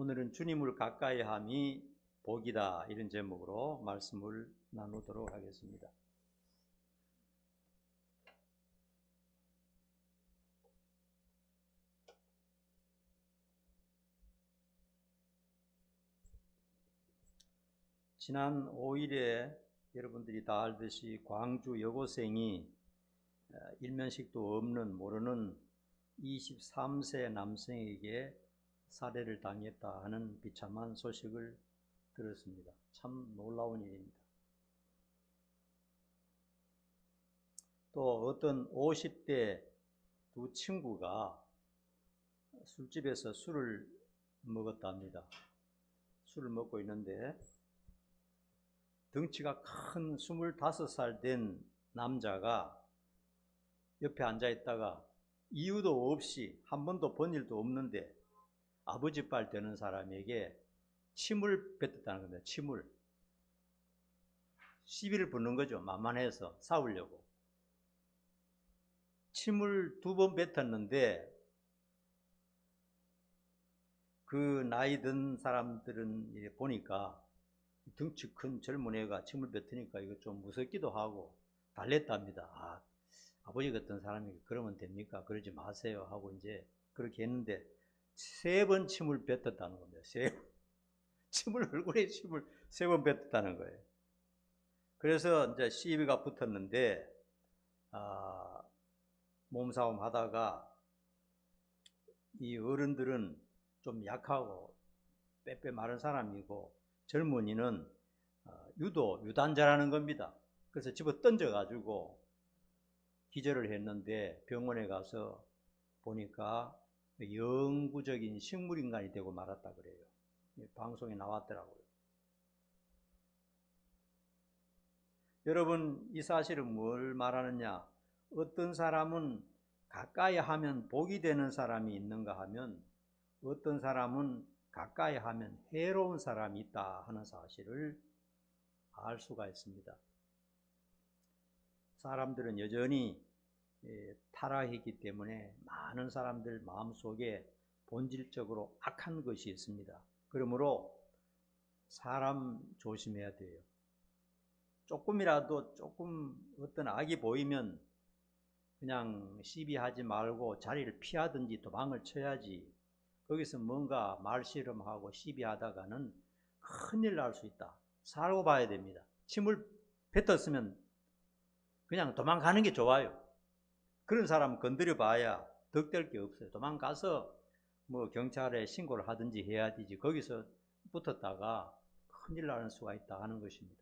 오늘은 주님을 가까이 함이 복이다, 이런 제목으로 말씀을 나누도록 하겠습니다. 지난 5일에 여러분들이 다 알듯이 광주 여고생이 일면식도 없는 모르는 23세 남성에게 살해를 당했다 하는 비참한 소식을 들었습니다. 참 놀라운 일입니다. 또 어떤 50대 두 친구가 술집에서 술을 먹었답니다. 술을 먹고 있는데 덩치가 큰 25살 된 남자가 옆에 앉아 있다가 이유도 없이 한 번도 본 일도 없는데 아버지 빨 되는 사람에게 침을 뱉었다는 겁니다. 침을. 시비를 붙는 거죠. 만만해서 싸우려고. 침을 2번 뱉었는데 그 나이 든 사람들은 보니까 덩치 큰 젊은 애가 침을 뱉으니까 이거 좀 무섭기도 하고 달랬답니다. 아버지 같은 사람이 그러면 됩니까? 그러지 마세요 하고 이제 그렇게 했는데 3번 침을 뱉었다는 겁니다. 얼굴에 침을 3번 뱉었다는 거예요. 그래서 이제 시비가 붙었는데 몸싸움 하다가 이 어른들은 좀 약하고 빼빼 마른 사람이고 젊은이는 유단자라는 겁니다. 그래서 집어 던져가지고 기절을 했는데 병원에 가서 보니까 영구적인 식물인간이 되고 말았다 그래요. 방송에 나왔더라고요. 여러분, 이 사실은 뭘 말하느냐? 어떤 사람은 가까이 하면 복이 되는 사람이 있는가 하면 어떤 사람은 가까이 하면 해로운 사람이 있다 하는 사실을 알 수가 있습니다. 사람들은 여전히 타락했기 때문에 많은 사람들 마음속에 본질적으로 악한 것이 있습니다. 그러므로 사람 조심해야 돼요. 조금이라도 어떤 악이 보이면 그냥 시비하지 말고 자리를 피하든지 도망을 쳐야지. 거기서 뭔가 말씨름하고 시비하다가는 큰일 날 수 있다. 살고 봐야 됩니다. 침을 뱉었으면 그냥 도망가는 게 좋아요. 그런 사람 건드려 봐야 덕될 게 없어요. 도망가서 뭐 경찰에 신고를 하든지 해야 되지. 거기서 붙었다가 큰일 나는 수가 있다 하는 것입니다.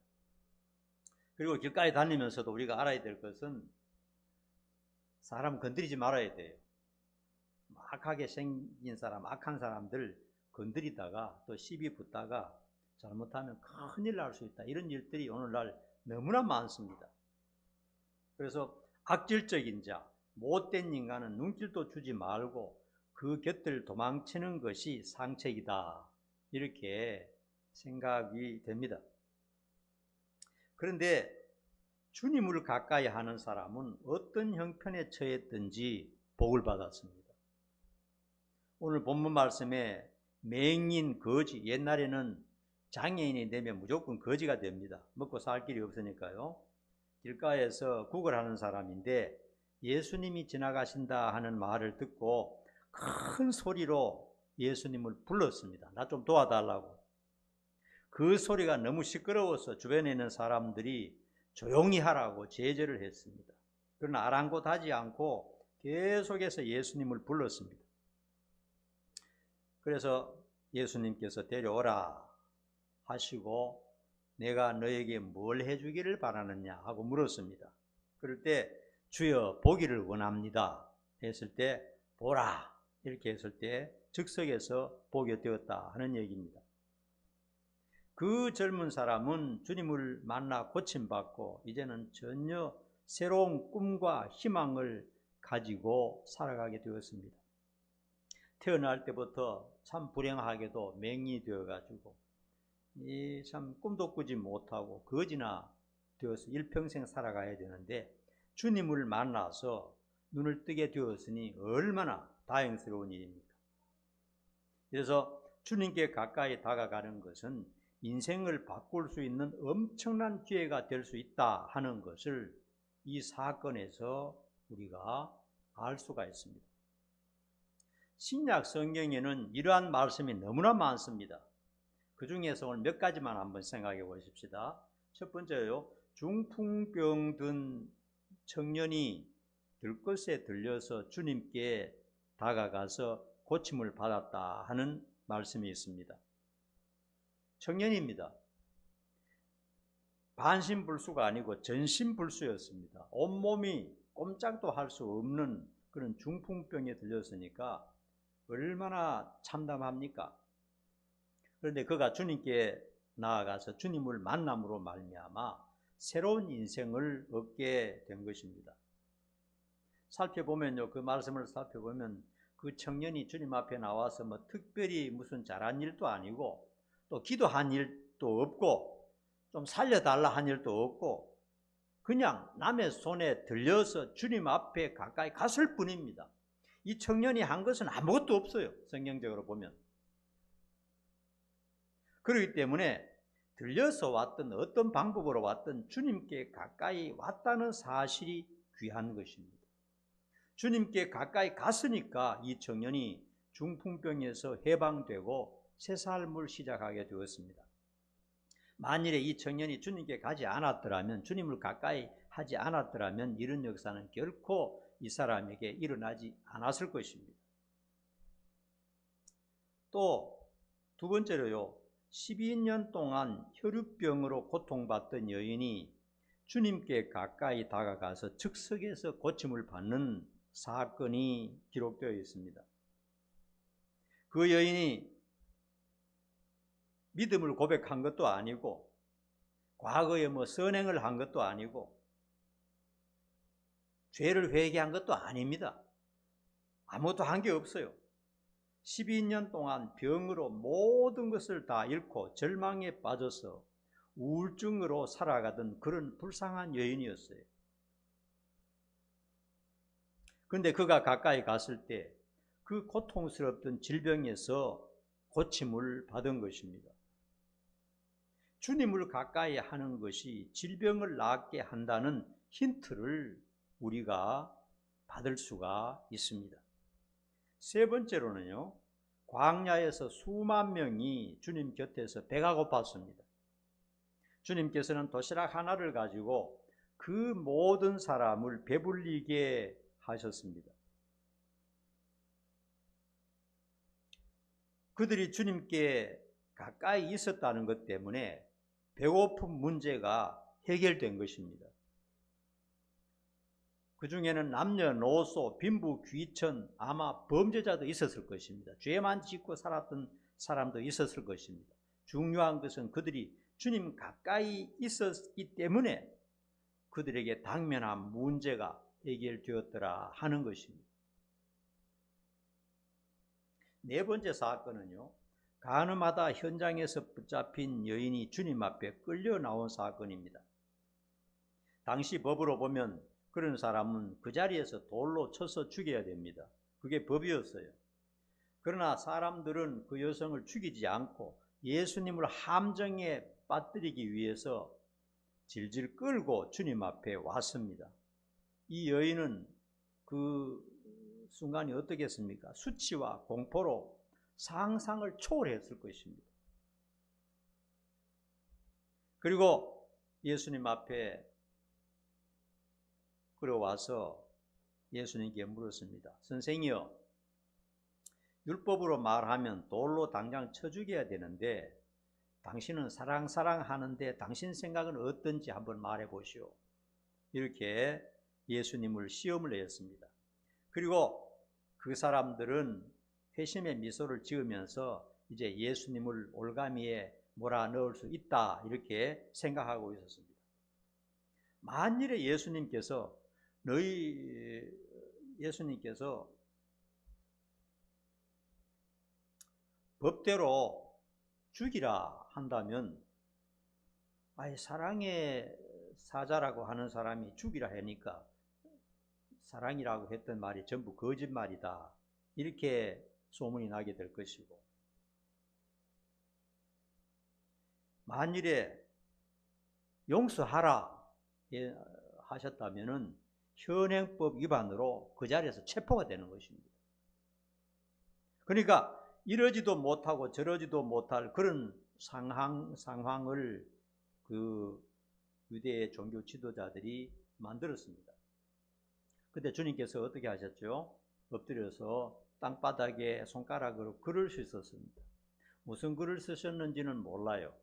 그리고 길가에 다니면서도 우리가 알아야 될 것은 사람 건드리지 말아야 돼요. 악하게 생긴 사람, 악한 사람들 건드리다가 또 시비 붙다가 잘못하면 큰일 날 수 있다. 이런 일들이 오늘날 너무나 많습니다. 그래서 악질적인 자, 못된 인간은 눈길도 주지 말고 그 곁을 도망치는 것이 상책이다. 이렇게 생각이 됩니다. 그런데 주님을 가까이 하는 사람은 어떤 형편에 처했든지 복을 받았습니다. 오늘 본문 말씀에 맹인, 거지, 옛날에는 장애인이 되면 무조건 거지가 됩니다. 먹고 살 길이 없으니까요. 길가에서 구걸하는 사람인데 예수님이 지나가신다 하는 말을 듣고 큰 소리로 예수님을 불렀습니다. 나 좀 도와달라고. 그 소리가 너무 시끄러워서 주변에 있는 사람들이 조용히 하라고 제재를 했습니다. 그러나 아랑곳하지 않고 계속해서 예수님을 불렀습니다. 그래서 예수님께서 데려오라 하시고 내가 너에게 뭘 해주기를 바라느냐 하고 물었습니다. 그럴 때 주여 보기를 원합니다 했을 때 보라 이렇게 했을 때 즉석에서 보게 되었다 하는 얘기입니다. 그 젊은 사람은 주님을 만나 고침받고 이제는 전혀 새로운 꿈과 희망을 가지고 살아가게 되었습니다. 태어날 때부터 참 불행하게도 맹인이 되어가지고 참 꿈도 꾸지 못하고 거지나 되어서 일평생 살아가야 되는데 주님을 만나서 눈을 뜨게 되었으니 얼마나 다행스러운 일입니까? 그래서 주님께 가까이 다가가는 것은 인생을 바꿀 수 있는 엄청난 기회가 될 수 있다 하는 것을 이 사건에서 우리가 알 수가 있습니다. 신약 성경에는 이러한 말씀이 너무나 많습니다. 그 중에서 오늘 몇 가지만 한번 생각해 보십시다. 첫 번째요, 중풍병 든 청년이 들것에 들려서 주님께 다가가서 고침을 받았다 하는 말씀이 있습니다. 청년입니다. 반신불수가 아니고 전신불수였습니다. 온몸이 꼼짝도 할 수 없는 그런 중풍병에 들렸으니까 얼마나 참담합니까? 그런데 그가 주님께 나아가서 주님을 만남으로 말미암아 새로운 인생을 얻게 된 것입니다. 살펴보면요, 그 말씀을 살펴보면 그 청년이 주님 앞에 나와서 뭐 특별히 무슨 잘한 일도 아니고 또 기도한 일도 없고 좀 살려달라 한 일도 없고 그냥 남의 손에 들려서 주님 앞에 가까이 갔을 뿐입니다. 이 청년이 한 것은 아무것도 없어요. 성경적으로 보면. 그렇기 때문에 들려서 왔든 어떤 방법으로 왔든 주님께 가까이 왔다는 사실이 귀한 것입니다. 주님께 가까이 갔으니까 이 청년이 중풍병에서 해방되고 새 삶을 시작하게 되었습니다. 만일에 이 청년이 주님께 가지 않았더라면, 주님을 가까이 하지 않았더라면 이런 역사는 결코 이 사람에게 일어나지 않았을 것입니다. 또 두 번째로요, 12년 동안 혈유병으로 고통받던 여인이 주님께 가까이 다가가서 즉석에서 고침을 받는 사건이 기록되어 있습니다. 그 여인이 믿음을 고백한 것도 아니고 과거에 뭐 선행을 한 것도 아니고 죄를 회개한 것도 아닙니다. 아무것도 한 게 없어요. 12년 동안 병으로 모든 것을 다 잃고 절망에 빠져서 우울증으로 살아가던 그런 불쌍한 여인이었어요. 그런데 그가 가까이 갔을 때 그 고통스럽던 질병에서 고침을 받은 것입니다. 주님을 가까이 하는 것이 질병을 낫게 한다는 힌트를 우리가 받을 수가 있습니다. 세 번째로는요, 광야에서 수만 명이 주님 곁에서 배가 고팠습니다. 주님께서는 도시락 하나를 가지고 그 모든 사람을 배불리게 하셨습니다. 그들이 주님께 가까이 있었다는 것 때문에 배고픈 문제가 해결된 것입니다. 그 중에는 남녀노소, 빈부, 귀천, 아마 범죄자도 있었을 것입니다. 죄만 짓고 살았던 사람도 있었을 것입니다. 중요한 것은 그들이 주님 가까이 있었기 때문에 그들에게 당면한 문제가 해결되었더라 하는 것입니다. 네 번째 사건은요, 가늠하다 현장에서 붙잡힌 여인이 주님 앞에 끌려 나온 사건입니다. 당시 법으로 보면 그런 사람은 그 자리에서 돌로 쳐서 죽여야 됩니다. 그게 법이었어요. 그러나 사람들은 그 여성을 죽이지 않고 예수님을 함정에 빠뜨리기 위해서 질질 끌고 주님 앞에 왔습니다. 이 여인은 그 순간이 어떻겠습니까? 수치와 공포로 상상을 초월했을 것입니다. 그리고 예수님 앞에 끌어와서 예수님께 물었습니다. 선생이여, 율법으로 말하면 돌로 당장 쳐 죽여야 되는데 당신은 사랑하는데 당신 생각은 어떤지 한번 말해 보시오. 이렇게 예수님을 시험을 했습니다. 그리고 그 사람들은 회심의 미소를 지으면서 이제 예수님을 올가미에 몰아넣을 수 있다 이렇게 생각하고 있었습니다. 만일에 예수님께서 법대로 죽이라 한다면, 사랑의 사자라고 하는 사람이 죽이라 하니까 사랑이라고 했던 말이 전부 거짓말이다 이렇게 소문이 나게 될 것이고, 만일에 용서하라 하셨다면은 현행법 위반으로 그 자리에서 체포가 되는 것입니다. 그러니까 이러지도 못하고 저러지도 못할 그런 상황을 그 유대의 종교 지도자들이 만들었습니다. 근데 주님께서 어떻게 하셨죠? 엎드려서 땅바닥에 손가락으로 글을 쓰셨습니다. 무슨 글을 쓰셨는지는 몰라요.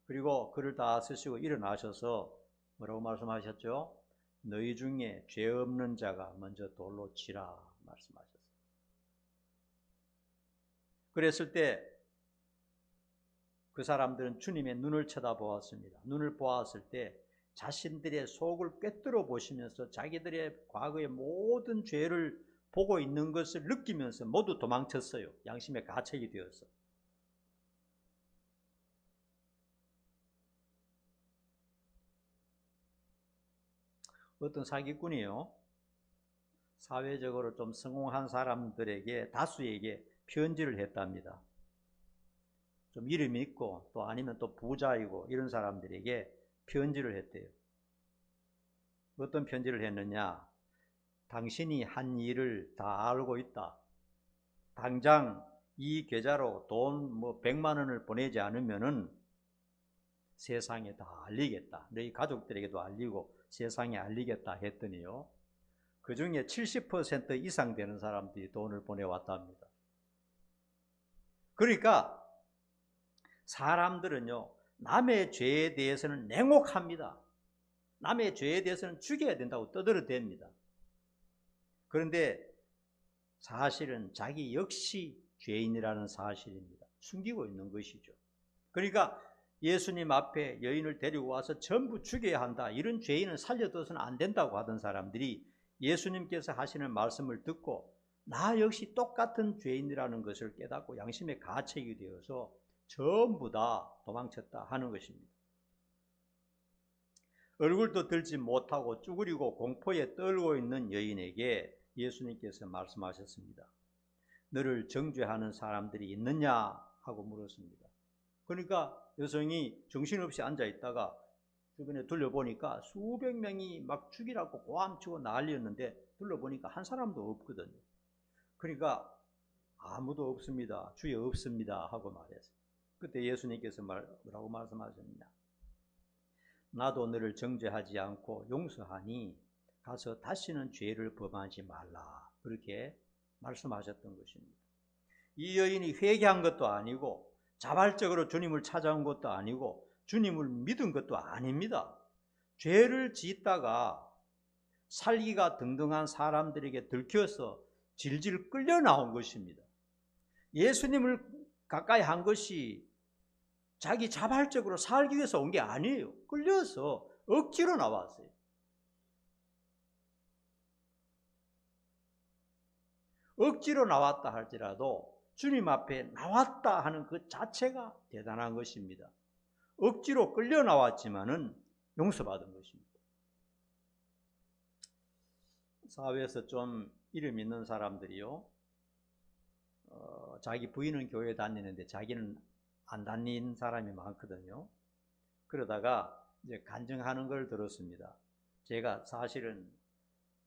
그리고 글을 다 쓰시고 일어나셔서 뭐라고 말씀하셨죠? 너희 중에 죄 없는 자가 먼저 돌로 치라 말씀하셨어요. 그랬을 때 그 사람들은 주님의 눈을 쳐다보았습니다. 눈을 보았을 때 자신들의 속을 꿰뚫어 보시면서 자기들의 과거의 모든 죄를 보고 있는 것을 느끼면서 모두 도망쳤어요. 양심의 가책이 되어서. 어떤 사기꾼이요, 사회적으로 좀 성공한 사람들에게, 다수에게 편지를 했답니다. 좀 이름이 있고 또 아니면 또 부자이고 이런 사람들에게 편지를 했대요. 어떤 편지를 했느냐? 당신이 한 일을 다 알고 있다. 당장 이 계좌로 돈 100만 원을 보내지 않으면은 세상에 다 알리겠다. 너희 가족들에게도 알리고 세상에 알리겠다 했더니요, 그 중에 70% 이상 되는 사람들이 돈을 보내왔답니다. 그러니까 사람들은요, 남의 죄에 대해서는 냉혹합니다. 남의 죄에 대해서는 죽여야 된다고 떠들어댑니다. 그런데 사실은 자기 역시 죄인이라는 사실입니다. 숨기고 있는 것이죠. 그러니까 예수님 앞에 여인을 데리고 와서 전부 죽여야 한다, 이런 죄인은 살려둬서는 안 된다고 하던 사람들이 예수님께서 하시는 말씀을 듣고 나 역시 똑같은 죄인이라는 것을 깨닫고 양심의 가책이 되어서 전부 다 도망쳤다 하는 것입니다. 얼굴도 들지 못하고 쭈그리고 공포에 떨고 있는 여인에게 예수님께서 말씀하셨습니다. 너를 정죄하는 사람들이 있느냐 하고 물었습니다. 그러니까 여성이 정신없이 앉아있다가 주변에 둘러보니까 수백 명이 막 죽이라고 고함치고 난리였는데 둘러보니까 한 사람도 없거든요. 그러니까 아무도 없습니다, 주여 없습니다 하고 말했어요. 그때 예수님께서 뭐라고 말씀하셨느냐? 나도 너를 정죄하지 않고 용서하니 가서 다시는 죄를 범하지 말라, 그렇게 말씀하셨던 것입니다. 이 여인이 회개한 것도 아니고 자발적으로 주님을 찾아온 것도 아니고 주님을 믿은 것도 아닙니다. 죄를 짓다가 살기가 등등한 사람들에게 들켜서 질질 끌려 나온 것입니다. 예수님을 가까이 한 것이 자기 자발적으로 살기 위해서 온 게 아니에요. 끌려서 억지로 나왔어요. 억지로 나왔다 할지라도 주님 앞에 나왔다 하는 그 자체가 대단한 것입니다. 억지로 끌려 나왔지만은 용서받은 것입니다. 사회에서 좀 이름 있는 사람들이요, 자기 부인은 교회 다니는데 자기는 안 다닌 사람이 많거든요. 그러다가 이제 간증하는 걸 들었습니다. 제가 사실은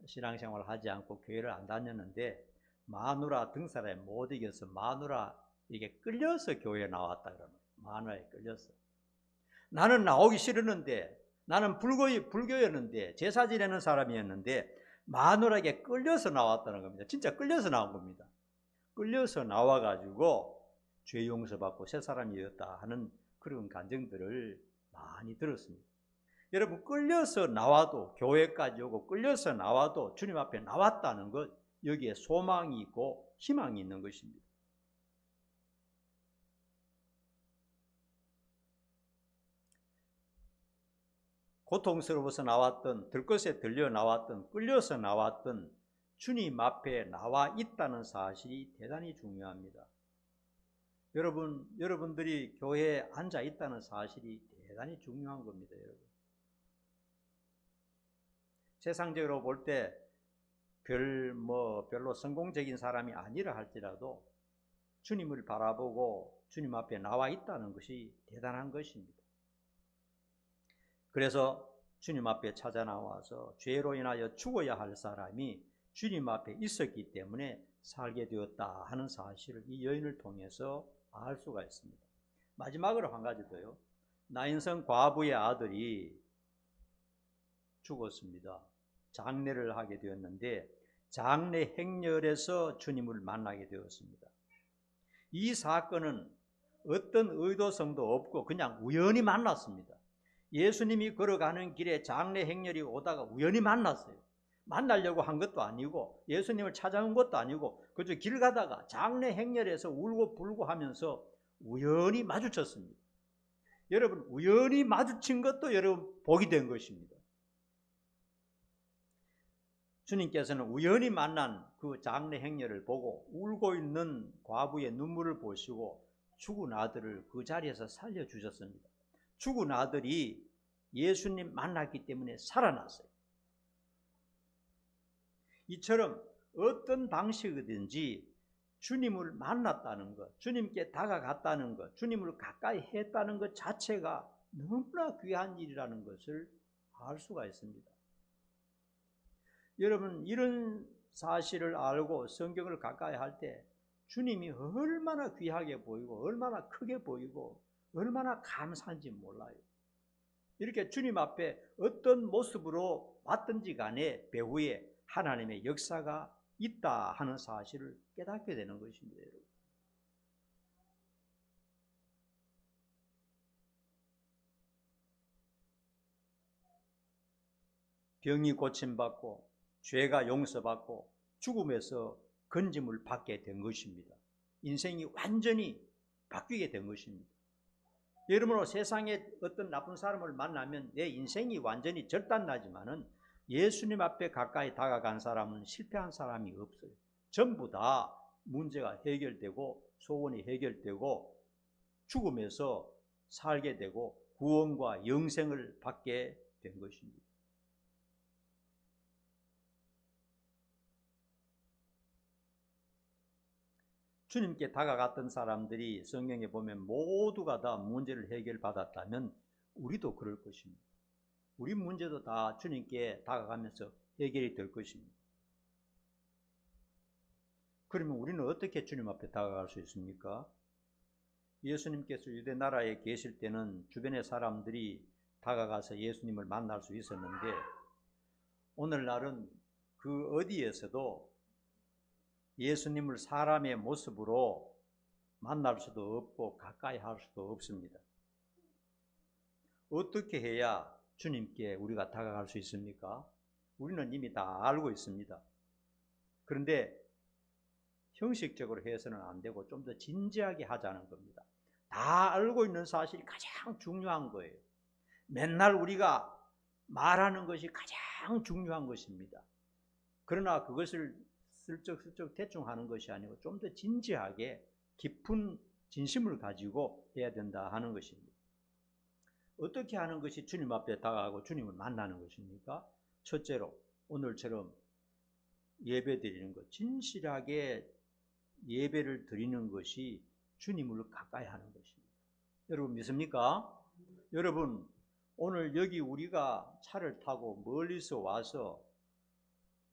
신앙생활을 하지 않고 교회를 안 다녔는데 마누라 등살에 못 이겨서 마누라에게 끌려서 교회에 나왔다 그러는 거예요. 마누라에 끌려서. 나는 나오기 싫었는데, 나는 불교였는데, 제사 지내는 사람이었는데 마누라에게 끌려서 나왔다는 겁니다. 진짜 끌려서 나온 겁니다. 끌려서 나와가지고 죄 용서받고 새 사람이 되었다 하는 그런 간증들을 많이 들었습니다. 여러분, 끌려서 나와도, 교회까지 오고 끌려서 나와도 주님 앞에 나왔다는 것, 여기에 소망이 있고 희망이 있는 것입니다. 고통스러워서 나왔던, 들것에 들려 나왔던, 끌려서 나왔던 주님 앞에 나와 있다는 사실이 대단히 중요합니다. 여러분들이 교회에 앉아 있다는 사실이 대단히 중요한 겁니다, 여러분. 세상적으로 볼 때 별로 성공적인 사람이 아니라 할지라도 주님을 바라보고 주님 앞에 나와 있다는 것이 대단한 것입니다. 그래서 주님 앞에 찾아 나와서 죄로 인하여 죽어야 할 사람이 주님 앞에 있었기 때문에 살게 되었다 하는 사실을 이 여인을 통해서 알 수가 있습니다. 마지막으로 한 가지 더요. 나인성 과부의 아들이 죽었습니다. 장례를 하게 되었는데 장례 행렬에서 주님을 만나게 되었습니다. 이 사건은 어떤 의도성도 없고 그냥 우연히 만났습니다. 예수님이 걸어가는 길에 장례 행렬이 오다가 우연히 만났어요. 만나려고 한 것도 아니고 예수님을 찾아온 것도 아니고 그저 길 가다가 장례 행렬에서 울고 불고 하면서 우연히 마주쳤습니다. 여러분, 우연히 마주친 것도 여러분 복이 된 것입니다. 주님께서는 우연히 만난 그 장례 행렬을 보고 울고 있는 과부의 눈물을 보시고 죽은 아들을 그 자리에서 살려주셨습니다. 죽은 아들이 예수님 만났기 때문에 살아났어요. 이처럼 어떤 방식이든지 주님을 만났다는 것, 주님께 다가갔다는 것, 주님을 가까이 했다는 것 자체가 너무나 귀한 일이라는 것을 알 수가 있습니다. 여러분, 이런 사실을 알고 성경을 가까이 할 때 주님이 얼마나 귀하게 보이고 얼마나 크게 보이고 얼마나 감사한지 몰라요. 이렇게 주님 앞에 어떤 모습으로 왔든지 간에 배후에 하나님의 역사가 있다 하는 사실을 깨닫게 되는 것입니다. 여러분. 병이 고침받고 죄가 용서받고 죽음에서 건짐을 받게 된 것입니다. 인생이 완전히 바뀌게 된 것입니다. 여러분은 세상에 어떤 나쁜 사람을 만나면 내 인생이 완전히 절단나지만은 예수님 앞에 가까이 다가간 사람은 실패한 사람이 없어요. 전부 다 문제가 해결되고 소원이 해결되고 죽음에서 살게 되고 구원과 영생을 받게 된 것입니다. 주님께 다가갔던 사람들이 성경에 보면 모두가 다 문제를 해결받았다면 우리도 그럴 것입니다. 우리 문제도 다 주님께 다가가면서 해결이 될 것입니다. 그러면 우리는 어떻게 주님 앞에 다가갈 수 있습니까? 예수님께서 유대 나라에 계실 때는 주변의 사람들이 다가가서 예수님을 만날 수 있었는데 오늘날은 그 어디에서도 예수님을 사람의 모습으로 만날 수도 없고 가까이 할 수도 없습니다. 어떻게 해야 주님께 우리가 다가갈 수 있습니까? 우리는 이미 다 알고 있습니다. 그런데 형식적으로 해서는 안 되고 좀 더 진지하게 하자는 겁니다. 다 알고 있는 사실이 가장 중요한 거예요. 맨날 우리가 말하는 것이 가장 중요한 것입니다. 그러나 그것을 슬쩍슬쩍 대충 하는 것이 아니고 좀 더 진지하게 깊은 진심을 가지고 해야 된다 하는 것입니다. 어떻게 하는 것이 주님 앞에 다가가고 주님을 만나는 것입니까? 첫째로 오늘처럼 예배 드리는 것, 진실하게 예배를 드리는 것이 주님을 가까이 하는 것입니다. 여러분 믿습니까? 여러분 오늘 여기 우리가 차를 타고 멀리서 와서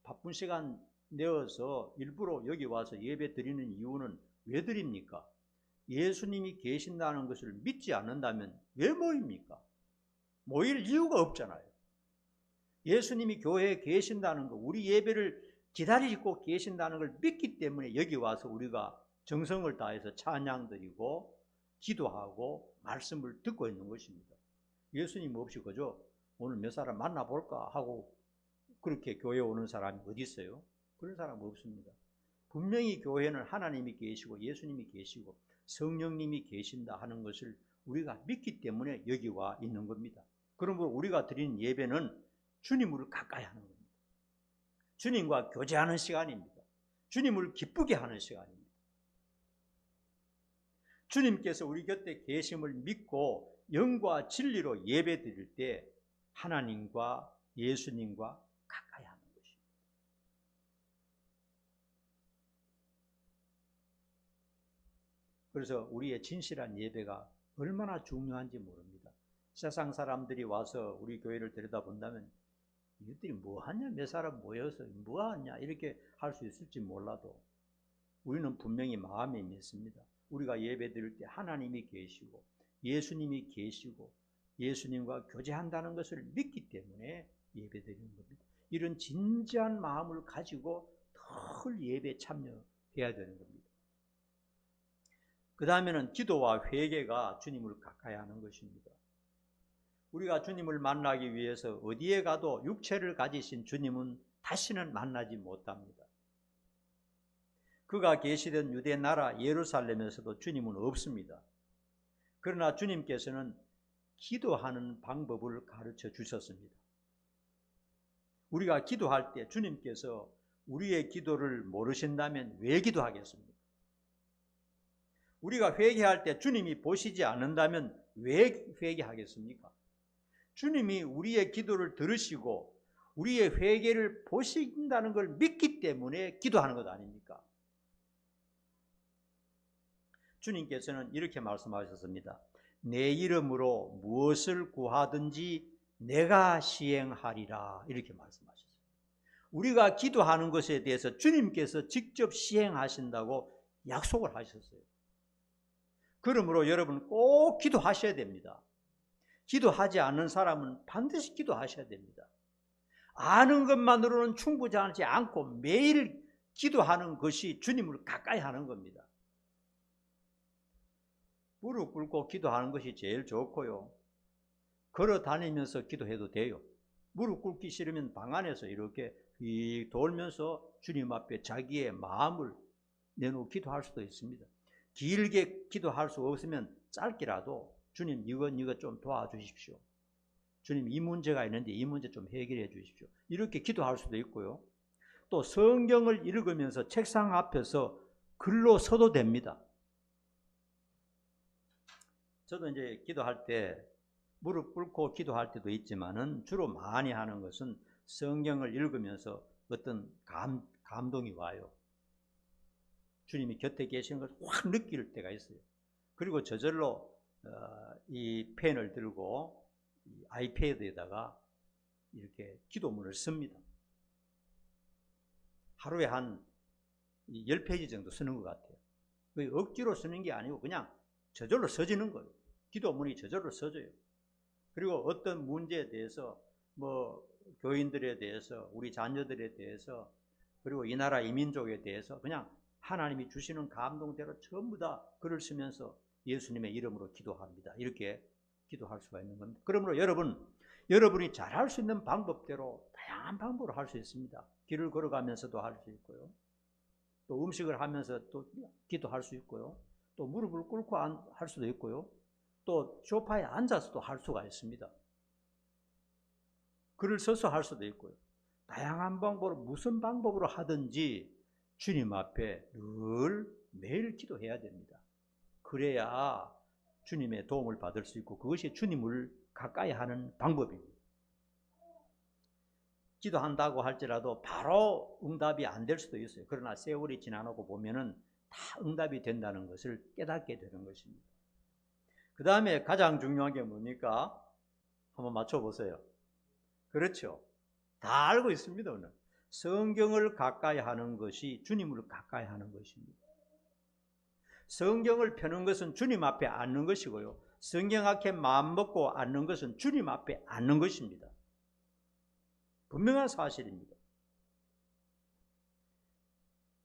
바쁜 시간 내어서 일부러 여기 와서 예배 드리는 이유는 왜 드립니까? 예수님이 계신다는 것을 믿지 않는다면 왜 모입니까? 모일 이유가 없잖아요. 예수님이 교회에 계신다는 것, 우리 예배를 기다리고 계신다는 걸 믿기 때문에 여기 와서 우리가 정성을 다해서 찬양 드리고 기도하고 말씀을 듣고 있는 것입니다. 예수님 없이 그저 오늘 몇 사람 만나볼까 하고 그렇게 교회에 오는 사람이 어디 있어요? 그런 사람 없습니다. 분명히 교회는 하나님이 계시고 예수님이 계시고 성령님이 계신다 하는 것을 우리가 믿기 때문에 여기 와 있는 겁니다. 그러므로 우리가 드리는 예배는 주님을 가까이 하는 겁니다. 주님과 교제하는 시간입니다. 주님을 기쁘게 하는 시간입니다. 주님께서 우리 곁에 계심을 믿고 영과 진리로 예배 드릴 때 하나님과 예수님과 가까이 하는 것입니다. 그래서 우리의 진실한 예배가 얼마나 중요한지 모릅니다. 세상 사람들이 와서 우리 교회를 들여다본다면 이것들이 뭐하냐, 몇 사람 모여서 뭐하냐 이렇게 할 수 있을지 몰라도 우리는 분명히 마음에 믿습니다. 우리가 예배 드릴 때 하나님이 계시고 예수님이 계시고 예수님과 교제한다는 것을 믿기 때문에 예배 드리는 겁니다. 이런 진지한 마음을 가지고 늘 예배에 참여해야 되는 겁니다. 그 다음에는 기도와 회개가 주님을 가까이 하는 것입니다. 우리가 주님을 만나기 위해서 어디에 가도 육체를 가지신 주님은 다시는 만나지 못합니다. 그가 계시던 유대 나라 예루살렘에서도 주님은 없습니다. 그러나 주님께서는 기도하는 방법을 가르쳐 주셨습니다. 우리가 기도할 때 주님께서 우리의 기도를 모르신다면 왜 기도하겠습니까? 우리가 회개할 때 주님이 보시지 않는다면 왜 회개하겠습니까? 주님이 우리의 기도를 들으시고 우리의 회개를 보신다는 걸 믿기 때문에 기도하는 것 아닙니까? 주님께서는 이렇게 말씀하셨습니다. 내 이름으로 무엇을 구하든지 내가 시행하리라 이렇게 말씀하셨어요. 우리가 기도하는 것에 대해서 주님께서 직접 시행하신다고 약속을 하셨어요. 그러므로 여러분 꼭 기도하셔야 됩니다. 기도하지 않는 사람은 반드시 기도하셔야 됩니다. 아는 것만으로는 충분하지 않고 매일 기도하는 것이 주님을 가까이 하는 겁니다. 무릎 꿇고 기도하는 것이 제일 좋고요. 걸어 다니면서 기도해도 돼요. 무릎 꿇기 싫으면 방 안에서 이렇게 돌면서 주님 앞에 자기의 마음을 내놓고 기도할 수도 있습니다. 길게 기도할 수 없으면 짧게라도 주님 이거 좀 도와주십시오. 주님 이 문제가 있는데 이 문제 좀 해결해 주십시오. 이렇게 기도할 수도 있고요. 또 성경을 읽으면서 책상 앞에서 글로 서도 됩니다. 저도 이제 기도할 때 무릎 꿇고 기도할 때도 있지만은 주로 많이 하는 것은 성경을 읽으면서 어떤 감동이 와요. 주님이 곁에 계시는 걸 확 느낄 때가 있어요. 그리고 저절로 이 펜을 들고 이 아이패드에다가 이렇게 기도문을 씁니다. 하루에 한 10페이지 정도 쓰는 것 같아요. 억지로 쓰는 게 아니고 그냥 저절로 써지는 거예요. 기도문이 저절로 써져요. 그리고 어떤 문제에 대해서 교인들에 대해서 우리 자녀들에 대해서 그리고 이 나라 이민족에 대해서 그냥 하나님이 주시는 감동대로 전부 다 글을 쓰면서 예수님의 이름으로 기도합니다. 이렇게 기도할 수가 있는 겁니다. 그러므로 여러분이 잘할 수 있는 방법대로 다양한 방법으로 할 수 있습니다. 길을 걸어가면서도 할 수 있고요. 또 음식을 하면서 또 기도할 수 있고요. 또 무릎을 꿇고 할 수도 있고요. 또 소파에 앉아서도 할 수가 있습니다. 글을 써서 할 수도 있고요. 다양한 방법으로 무슨 방법으로 하든지 주님 앞에 늘 매일 기도해야 됩니다. 그래야 주님의 도움을 받을 수 있고 그것이 주님을 가까이 하는 방법입니다. 기도한다고 할지라도 바로 응답이 안 될 수도 있어요. 그러나 세월이 지나고 보면은 다 응답이 된다는 것을 깨닫게 되는 것입니다. 그 다음에 가장 중요한 게 뭡니까? 한번 맞춰보세요. 그렇죠. 다 알고 있습니다. 오늘. 성경을 가까이 하는 것이 주님을 가까이 하는 것입니다. 성경을 펴는 것은 주님 앞에 앉는 것이고요. 성경 앞에 마음 먹고 앉는 것은 주님 앞에 앉는 것입니다. 분명한 사실입니다.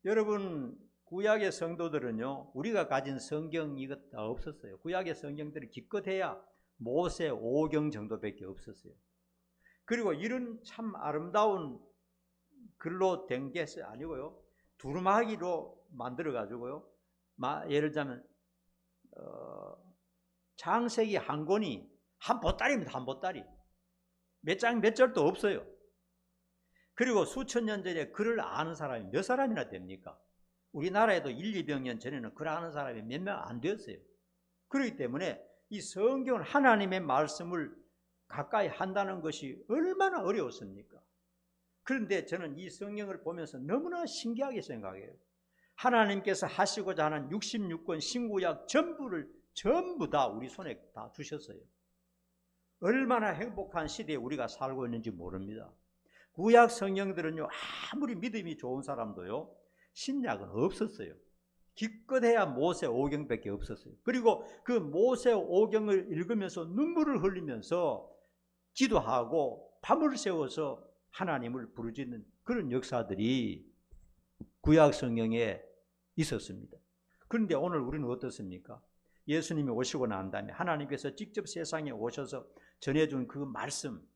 여러분, 구약의 성도들은요, 우리가 가진 성경 이것 다 없었어요. 구약의 성경들이 기껏해야 모세 5경 정도밖에 없었어요. 그리고 이런 참 아름다운 글로 된 게 아니고요, 두루마기로 만들어 가지고요, 예를 들자면 창세기 한 권이 한 보따리입니다. 한 보따리. 몇 장 몇 절도 없어요. 그리고 수천 년 전에 글을 아는 사람이 몇 사람이나 됩니까? 우리나라에도 1, 200년 전에는 글 아는 사람이 몇 명 안 되었어요. 그렇기 때문에 이 성경을, 하나님의 말씀을 가까이 한다는 것이 얼마나 어려웠습니까? 그런데 저는 이 성경을 보면서 너무나 신기하게 생각해요. 하나님께서 하시고자 하는 66권 신구약 전부 다 우리 손에 다 주셨어요. 얼마나 행복한 시대에 우리가 살고 있는지 모릅니다. 구약 성경들은요, 아무리 믿음이 좋은 사람도요, 신약은 없었어요. 기껏해야 모세 오경밖에 없었어요. 그리고 그 모세 오경을 읽으면서 눈물을 흘리면서 기도하고 밤을 새워서 하나님을 부르짖는 그런 역사들이 구약 성경에 있었습니다. 그런데 오늘 우리는 어떻습니까? 예수님이 오시고 난 다음에 하나님께서 직접 세상에 오셔서 전해준 그 말씀,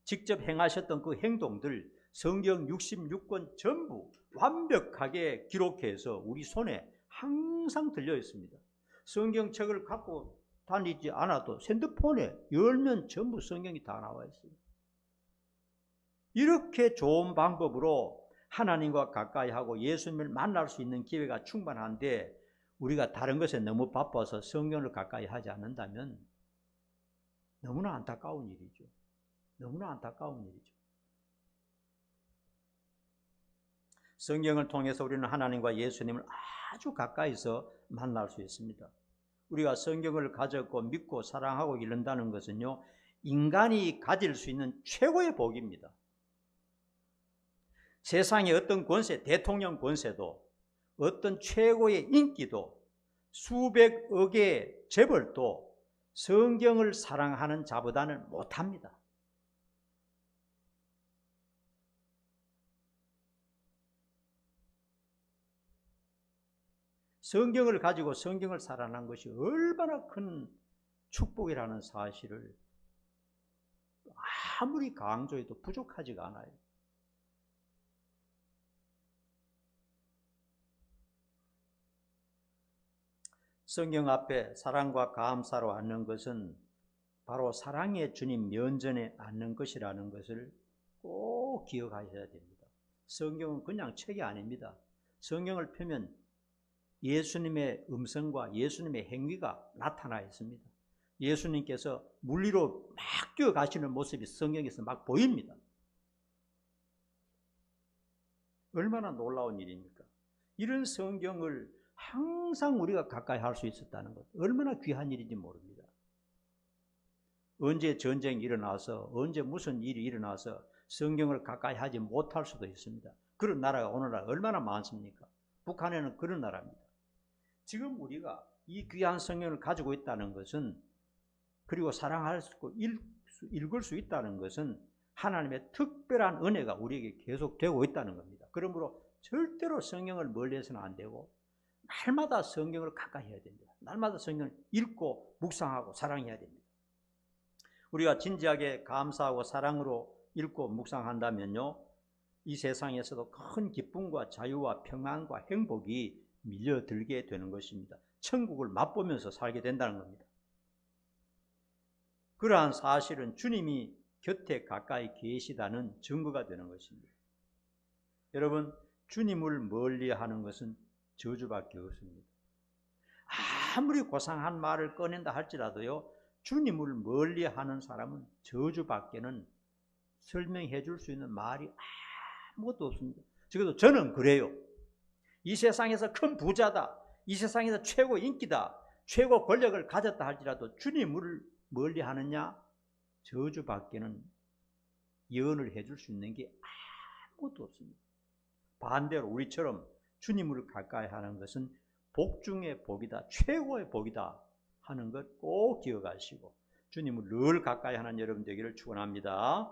직접 행하셨던 그 행동들, 성경 66권 전부 완벽하게 기록해서 우리 손에 항상 들려 있습니다. 성경책을 갖고 다니지 않아도 핸드폰에 열면 전부 성경이 다 나와 있어요. 이렇게 좋은 방법으로 하나님과 가까이 하고 예수님을 만날 수 있는 기회가 충분한데 우리가 다른 것에 너무 바빠서 성경을 가까이 하지 않는다면 너무나 안타까운 일이죠. 너무나 안타까운 일이죠. 성경을 통해서 우리는 하나님과 예수님을 아주 가까이서 만날 수 있습니다. 우리가 성경을 가졌고 믿고 사랑하고 이른다는 것은요, 인간이 가질 수 있는 최고의 복입니다. 세상의 어떤 권세, 대통령 권세도, 어떤 최고의 인기도, 수백억의 재벌도 성경을 사랑하는 자보다는 못합니다. 성경을 가지고 성경을 사랑하는 것이 얼마나 큰 축복이라는 사실을 아무리 강조해도 부족하지가 않아요. 성경 앞에 사랑과 감사로 앉는 것은 바로 사랑의 주님 면전에 앉는 것이라는 것을 꼭 기억하셔야 됩니다. 성경은 그냥 책이 아닙니다. 성경을 펴면 예수님의 음성과 예수님의 행위가 나타나 있습니다. 예수님께서 물리로 막 뛰어가시는 모습이 성경에서 막 보입니다. 얼마나 놀라운 일입니까? 이런 성경을 항상 우리가 가까이 할 수 있었다는 것, 얼마나 귀한 일인지 모릅니다. 언제 전쟁이 일어나서 언제 무슨 일이 일어나서 성경을 가까이 하지 못할 수도 있습니다. 그런 나라가 오늘날 얼마나 많습니까? 북한에는 그런 나라입니다. 지금 우리가 이 귀한 성경을 가지고 있다는 것은, 그리고 사랑할 수 있고 읽을 수 있다는 것은 하나님의 특별한 은혜가 우리에게 계속되고 있다는 겁니다. 그러므로 절대로 성경을 멀리해서는 안 되고 날마다 성경을 가까이 해야 됩니다. 날마다 성경을 읽고 묵상하고 사랑해야 됩니다. 우리가 진지하게 감사하고 사랑으로 읽고 묵상한다면요, 이 세상에서도 큰 기쁨과 자유와 평안과 행복이 밀려들게 되는 것입니다. 천국을 맛보면서 살게 된다는 겁니다. 그러한 사실은 주님이 곁에 가까이 계시다는 증거가 되는 것입니다. 여러분, 주님을 멀리하는 것은 저주밖에 없습니다. 아무리 고상한 말을 꺼낸다 할지라도요, 주님을 멀리하는 사람은 저주밖에는 설명해 줄 수 있는 말이 아무것도 없습니다. 적어도 저는 그래요. 이 세상에서 큰 부자다, 이 세상에서 최고 인기다, 최고 권력을 가졌다 할지라도 주님을 멀리하느냐, 저주밖에는 예언을 해줄 수 있는 게 아무것도 없습니다. 반대로 우리처럼 주님을 가까이 하는 것은 복 중의 복이다, 최고의 복이다 하는 것 꼭 기억하시고 주님을 늘 가까이 하는 여러분 되기를 축원합니다.